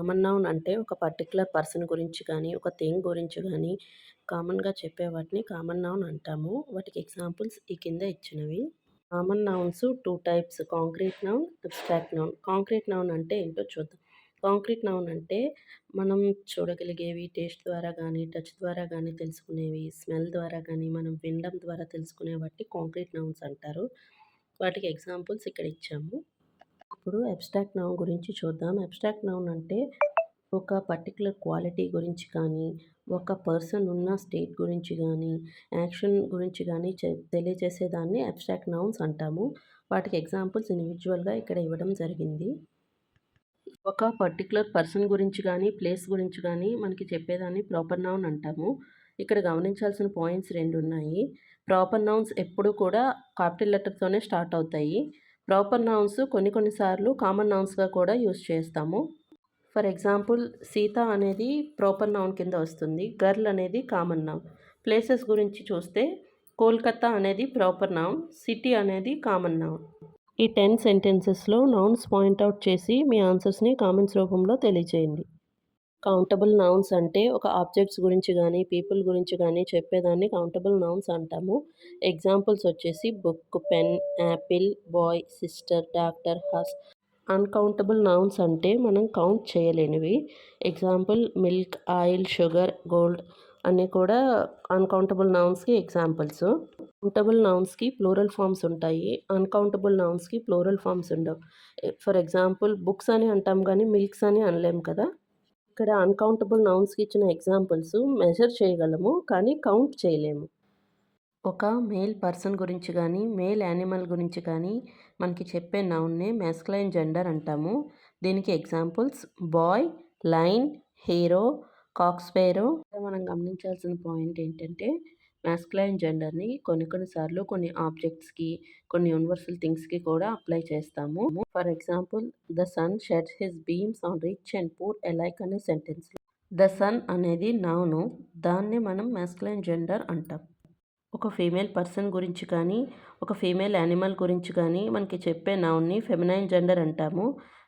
Common noun అంటే ఒక particular person గురించి కానీ, ఒక థింగ్ గురించి గానీ, కామన్‌గా చెప్పే వాటిని కామన్ నౌన్ అంటాము. వాటికి ఎగ్జాంపుల్స్ ఈ కింద ఇచ్చినవి. Common nouns 2 types concrete noun, abstract noun. Concrete noun అంటే ఏంటో చూద్దాం. కాంక్రీట్ నౌన్ అంటే మనం చూడగలిగేవి, టేస్ట్ ద్వారా గానీ, టచ్ ద్వారా గానీ తెలుసుకునేవి, స్మెల్ ద్వారా గానీ, మనం వినడం ద్వారా తెలుసుకునే వాటిని కాంక్రీట్ నౌన్స్ అంటారు. వాటికి ఎగ్జాంపుల్స్ ఇక్కడ ఇచ్చాము. ఇప్పుడు అబ్స్ట్రాక్ట్ నౌన్ గురించి చూద్దాం. అబ్స్ట్రాక్ట్ నౌన్ అంటే ఒక పర్టిక్యులర్ క్వాలిటీ గురించి కానీ, ఒక పర్సన్ ఉన్న స్టేట్ గురించి గానీ, యాక్షన్ గురించి గానీ తెలియజేసేదాన్ని అబ్స్ట్రాక్ట్ నౌన్స్ అంటాము. వాటికి ఎగ్జాంపుల్స్ ఇండివిడ్యువల్‌గా ఇక్కడ ఇవ్వడం జరిగింది. ఒక పర్టిక్యులర్ పర్సన్ గురించి గానీ, ప్లేస్ గురించి గానీ మనకి చెప్పేదాన్ని ప్రాపర్ నౌన్ అంటాము. ఇక్కడ గమనించాల్సిన పాయింట్స్ 2 ఉన్నాయి. ప్రాపర్ నౌన్స్ ఎప్పుడూ కూడా క్యాపిటల్ లెటర్‌తోనే స్టార్ట్ అవుతాయి. ప్రాపర్ నౌన్స్ కొన్ని సార్లు కామన్ నౌన్స్‌గా కూడా యూజ్ చేస్తాము. ఫర్ ఎగ్జాంపుల్ సీత అనేది ప్రాపర్ నౌన్ కింద వస్తుంది. గర్ల్ అనేది కామన్ నౌన్. ప్లేసెస్ గురించి చూస్తే కోల్కతా అనేది ప్రాపర్ నౌన్, సిటీ అనేది కామన్ నౌన్. ఈ 10 సెంటెన్సెస్‌లో నౌన్స్ పాయింట్అవుట్ చేసి మీ ఆన్సర్స్‌ని కామెంట్స్ రూపంలో తెలియజేయండి. కౌంటబుల్ నౌన్స్ అంటే ఒక ఆబ్జెక్ట్స్ గురించి గానీ, పీపుల్ గురించి గానీ చెప్పేదాన్ని కౌంటబుల్ నౌన్స్ అంటాము. ఎగ్జాంపుల్స్ వచ్చేసి book, pen, apple, boy, sister, doctor, horse. Uncountable nouns అంటే మనం కౌంట్ చేయలేనివి. Example milk, oil, sugar, gold అన్నీ కూడా అన్‌కౌంటబుల్ నౌన్స్‌కి ఎగ్జాంపుల్స్. కౌంటబుల్ నౌన్స్‌కి ప్లూరల్ ఫార్మ్స్ ఉంటాయి. అన్‌కౌంటబుల్ నౌన్స్‌కి ప్లూరల్ ఫార్మ్స్ ఉండవు. ఫర్ ఎగ్జాంపుల్ బుక్స్ అని అంటాం గానీ, మిల్క్స్ అని అనలేం కదా! ఇక్కడ అన్‌కౌంటబుల్ నౌన్స్‌కి ఇచ్చిన ఎగ్జాంపుల్స్ మెజర్ చేయగలము, కానీ కౌంట్ చేయలేము. ఒక మేల్ పర్సన్ గురించి గానీ, మేల్ యానిమల్ గురించి కానీ మనకి చెప్పే నౌన్‌నే మాస్కులైన్ జెండర్ అంటాము. దీనికి ఎగ్జాంపుల్స్ బాయ్, లయన్, హీరో, కాక్ స్పారో. మనం గమనించాల్సిన పాయింట్ ఏంటంటే మాస్కులైన్ జెండర్‌ని కొన్ని సార్లు కొన్ని ఆబ్జెక్ట్స్‌కి, కొన్ని యూనివర్సల్ థింగ్స్‌కి కూడా అప్లై చేస్తాము. For example the sun sheds his beams on rich and poor alike అనే సెంటెన్స్‌లో ద సన్ అనేది నౌను. దాన్ని మనం మాస్కులైన్ జెండర్ అంటాం. ఒక ఫీమేల్ పర్సన్ గురించి కానీ, ఒక ఫీమేల్ యానిమల్ గురించి కానీ మనకి చెప్పే నౌన్ని ఫెమినైన్ జెండర్ అంటాము.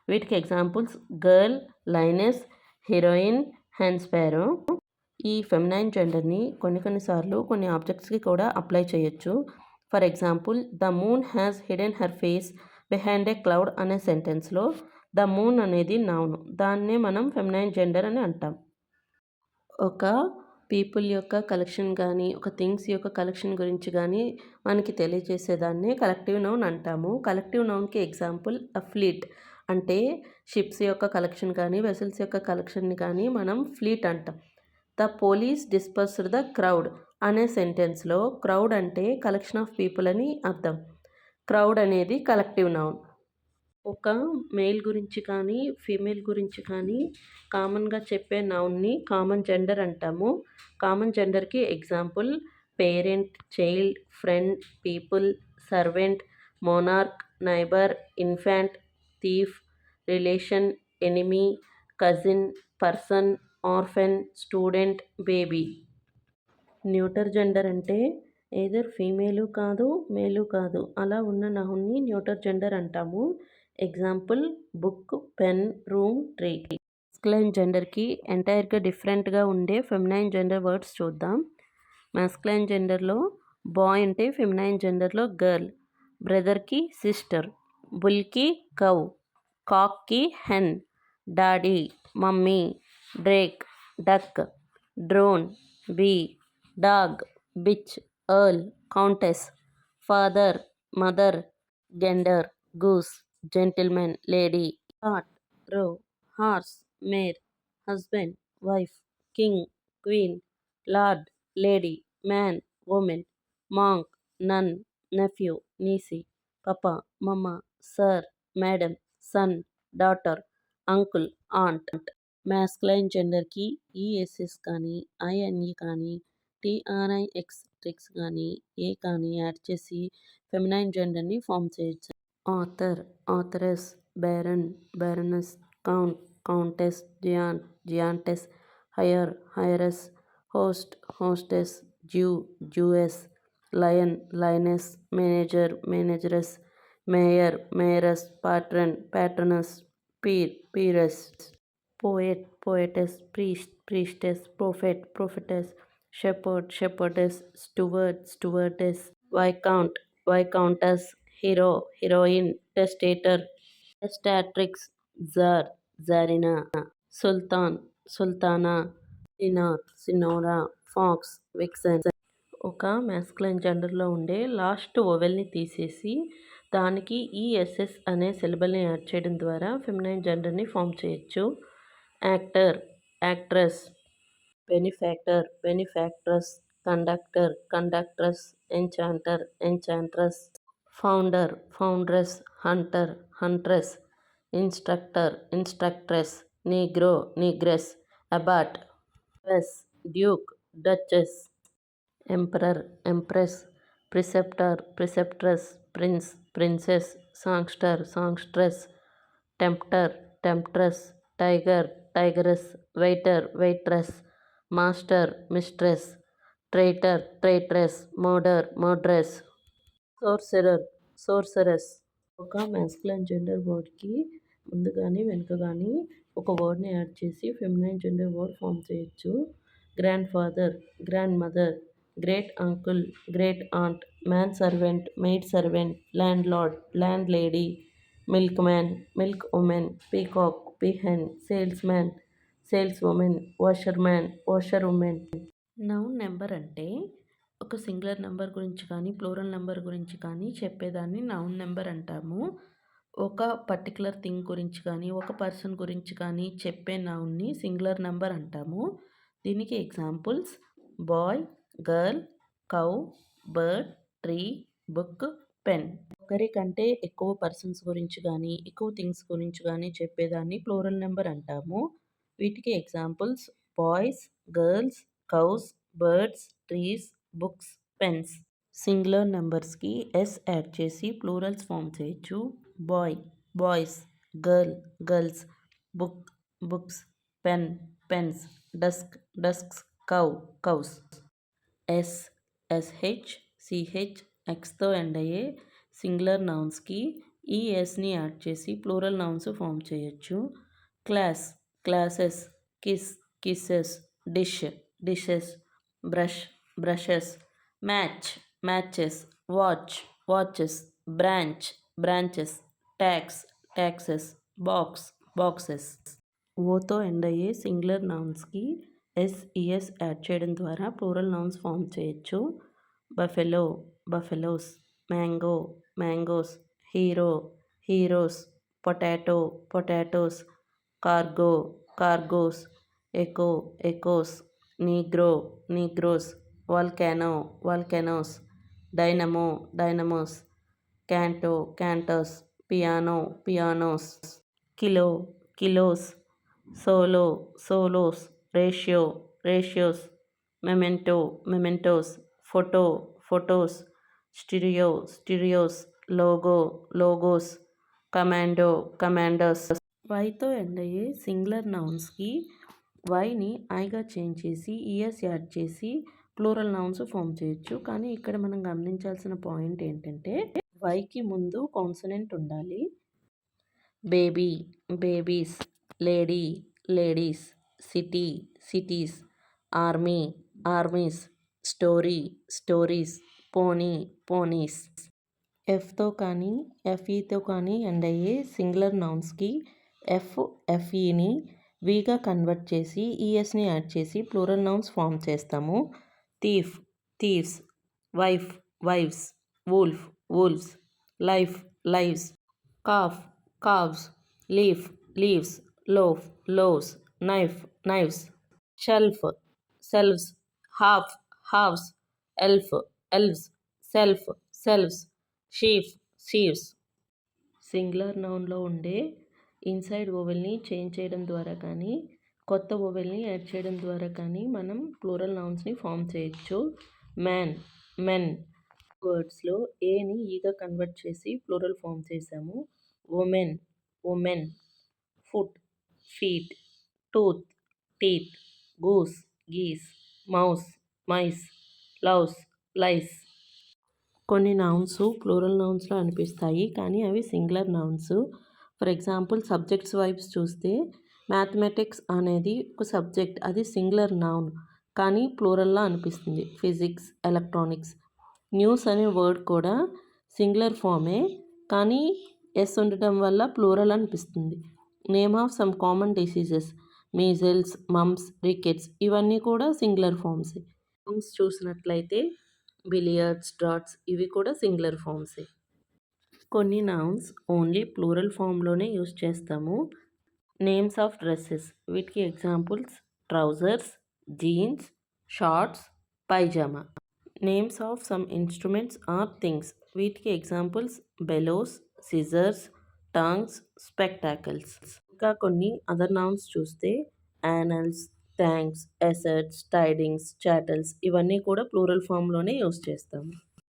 వీటికి examples girl, lioness, heroine, hen sparrow. ఈ ఫెమినైన్ జెండర్‌ని కొన్ని సార్లు కొన్ని ఆబ్జెక్ట్స్‌కి కూడా అప్లై చేయొచ్చు. For example the moon has hidden her face behind a cloud అనే సెంటెన్స్‌లో ద మూన్ అనేది నౌన్. దాన్నే మనం ఫెమినైన్ జెండర్ అని అంటాం. ఒక పీపుల్ యొక్క కలెక్షన్ గానీ, ఒక థింగ్స్ యొక్క కలెక్షన్ గురించి గానీ మనకి తెలియజేసేదాన్నే కలెక్టివ్ నౌన్ అంటాము. కలెక్టివ్ నౌన్‌కి ఎగ్జాంపుల్ ఫ్లీట్ అంటే షిప్స్ యొక్క కలెక్షన్ కానీ, వెసల్స్ యొక్క కలెక్షన్‌ని కానీ మనం ఫ్లీట్ అంటాం. The police dispersed the crowd అనే సెంటెన్స్‌లో క్రౌడ్ అంటే కలెక్షన్ ఆఫ్ పీపుల్ అని అర్థం. క్రౌడ్ అనేది కలెక్టివ్ నౌన్. ఒక మేల్ గురించి కానీ, ఫీమేల్ గురించి కానీ కామన్‌గా చెప్పే నౌన్‌ని కామన్ జెండర్ అంటాము. కామన్ జెండర్‌కి example parent, child, friend, people, servant, monarch, neighbour, infant, thief, relation, enemy, cousin, person, orphan, student, baby. Neuter gender అంటే ఎయిదర్ ఫీమేలు కాదు, మేలు కాదు అలా ఉన్న నౌన్ని న్యూటర్ జెండర్ అంటాము. Example book, pen, room, tree. Masculine జెండర్‌కి ఎంటైర్‌గా డిఫరెంట్‌గా ఉండే ఫెమినైన్ జెండర్ వర్డ్స్ చూద్దాం. మాస్కులైన్ జెండర్‌లో బాయ్ అంటే ఫెమినైన్ జెండర్‌లో గర్ల్, బ్రదర్‌కి సిస్టర్, బుల్‌కి కౌ, కాక్‌కి hen, daddy mummy, Drake duck, drone bee, dog bitch, earl countess, father mother, gander goose, gentlemen lady, cart roe, horse mare, husband wife, king queen, lord lady, man woman, monk nun, nephew niece, papa mamma, sir madam, son daughter, uncle aunt. Masculine జెండర్‌కి ESS కానీ, INE కానీ, టీఆర్ఐఎక్స్ tricks కానీ, ఏ కానీ add చేసి feminine జెండర్‌ని form చేయొచ్చు. Author, authoress, baron, baroness, count, countess, giant, giantess, heir, heiress, host, hostess, Jew, Jewess, lion, lioness, manager, manageress, mayor, mayoress, patron, patroness, peer, peeress. poet, poetess, priest, priestess, prophet, prophetess, shepherd, shepherdess, steward, stewardess, viscount, viscountess, hero, heroine, testator, testatrix, czar, czarina, sultan, sultana, synoth, sinora, fox, vixen. ఒక masculine జెండర్‌లో ఉండే last వోవెల్‌ని తీసేసి దానికి ESS అనే సిలబల్‌ని add చేయడం ద్వారా feminine జెండర్‌ని form చేయొచ్చు. Actor, actress, benefactor, benefactress, conductor, conductress, enchanter, enchantress, founder, foundress, hunter, huntress, instructor, instructress, negro, negress, abbot, డస్, duke, duchess, emperor, empress, preceptor, preceptress, prince, princess, songster, songstress, tempter, temptress, tiger, tigress, waiter, waitress, master, mistress, traitor, traitress, murderer, murderess, sorcerer, sorceress. ఒక masculine gender వర్డ్‌కి ముందు గాని, వెనుక గాని ఒక వర్డ్‌ని add చేసి ఫెమినైన్ జెండర్ వర్డ్ ఫార్మ్ చేయొచ్చు. Grandfather, grand mother, great uncle, great aunt, man servant, maid servant, landlord, landlady, milkman, milkwoman, peacock, peahen, salesman, saleswoman, washerman, washerwoman. Noun number అంటే ఒక singular number గురించి కానీ plural number గురించి కానీ చెప్పేదాన్ని noun number అంటాము. ఒక particular thing గురించి కానీ ఒక పర్సన్ గురించి కానీ చెప్పే నౌన్ని సింగులర్ నెంబర్ అంటాము. దీనికి examples boy, girl, cow, bird, tree, book, pen. ఒకరికంటే ఎక్కువ పర్సన్స్ గురించి కానీ ఎక్కువ థింగ్స్ గురించి కానీ చెప్పేదాన్ని ప్లూరల్ నెంబర్ అంటాము. వీటికి examples boys, girls, cows, birds, trees, books, pens. Singular నెంబర్స్కి ఎస్ యాడ్ చేసి ప్లూరల్స్ ఫామ్ చేయొచ్చు. Boy, boys, girl, girls, book, books, pen, pens, desk, desks, cow, cows. S, SH, CH, ఎక్స్తో end అయ్యే singular నౌన్స్కి ఈ ఎస్ని యాడ్ చేసి plural nouns form చేయొచ్చు. Class, classes, kiss, kisses, dish, dishes, brush, brushes, match, matches, watch, watches, branch, branches, tax, taxes, box, boxes. ఓతో end అయ్యే singular నౌన్స్కి ఎస్ఈఎస్ యాడ్ చేయడం ద్వారా ప్లూరల్ నౌన్స్ ఫామ్ చేయొచ్చు. Buffalo, buffaloes, mango, mangoes, hero, heroes, potato, potatoes, cargo, cargoes, echo, echoes, negro, negroes, volcano, volcanoes, dynamo, dynamos, canto, cantos, piano, pianos, kilo, kilos, solo, solos, ratio, ratios, memento, mementos, photo, photos, stereo, stereos, logo, logos, commando, commandos. వైతో end అయ్యే singular నౌన్స్కి వైని ఐగా change చేసి ES add చేసి plural nouns form చేయొచ్చు. కానీ ఇక్కడ మనం గమనించాల్సిన పాయింట్ ఏంటంటే వైకి ముందు కాన్సనెంట్ ఉండాలి. Baby, babies, lady, ladies, city, cities, army, armies, story, stories, pony, ponies. ఎఫ్తో కానీ ఎఫ్ఈతో కానీ ఎండ్ అయ్యే సింగులర్ నౌన్స్కి ఎఫ్, ఎఫ్ఈని వీగా కన్వర్ట్ చేసి ఈఎస్ని యాడ్ చేసి ప్లూరల్ నౌన్స్ ఫామ్ చేస్తాము. Thief, thieves, wife, wives, wolf, wolves, life, lives, calf, calves, leaf, leaves, loaf, loaves, knife, knives, shelf, shelves, half, halves, elf, elves, self, selves, sheaf, sheaves. Singular నౌన్లో ఉండే inside వోవెల్ని change చేయడం ద్వారా కానీ కొత్త వోవెల్ని add చేయడం ద్వారా కానీ మనం ప్లూరల్ నౌన్స్ని ఫామ్ చేయొచ్చు. Man, men. వర్డ్స్లో ఏని ఈగా కన్వర్ట్ చేసి ప్లూరల్ ఫామ్ చేసాము. Women, women. Foot, feet, tooth, teeth, goose, geese, mouse, mice, louse, lice. కొన్ని నౌన్స్ ప్లూరల్ నౌన్స్లో అనిపిస్తాయి కానీ అవి singular nouns. For example subjects wise చూస్తే మ్యాథమెటిక్స్ అనేది ఒక సబ్జెక్ట్. అది సింగులర్ నౌన్. కానీ ప్లూరల్‌లా అనిపిస్తుంది. Physics, electronics. న్యూస్ అనే వర్డ్ కూడా సింగులర్ ఫార్మే. కానీ ఎస్ ఉండటం వల్ల ప్లూరల్ అనిపిస్తుంది. Name of some common diseases. Measles, mumps, rickets ఇవన్నీ కూడా సింగులర్ ఫార్మ్సే. ఫార్మ్స్ చూసినట్లయితే బిలియర్డ్స్, డాట్స్ ఇవి కూడా సింగులర్ ఫార్మ్సే. కొన్ని నౌన్స్ ఓన్లీ ప్లూరల్ ఫామ్‌లోనే యూజ్ చేస్తాము. Names of dresses. వీటికి examples trousers, jeans, shorts, pyjama. Names of some instruments or things. వీటికి examples bellows, scissors, tongs, spectacles. ఇంకా కొన్ని అదర్ నౌన్స్ చూస్తే annals, thanks, assets, tidings, chattels ఇవన్నీ కూడా ప్లూరల్ ఫామ్‌లోనే యూజ్ చేస్తాము.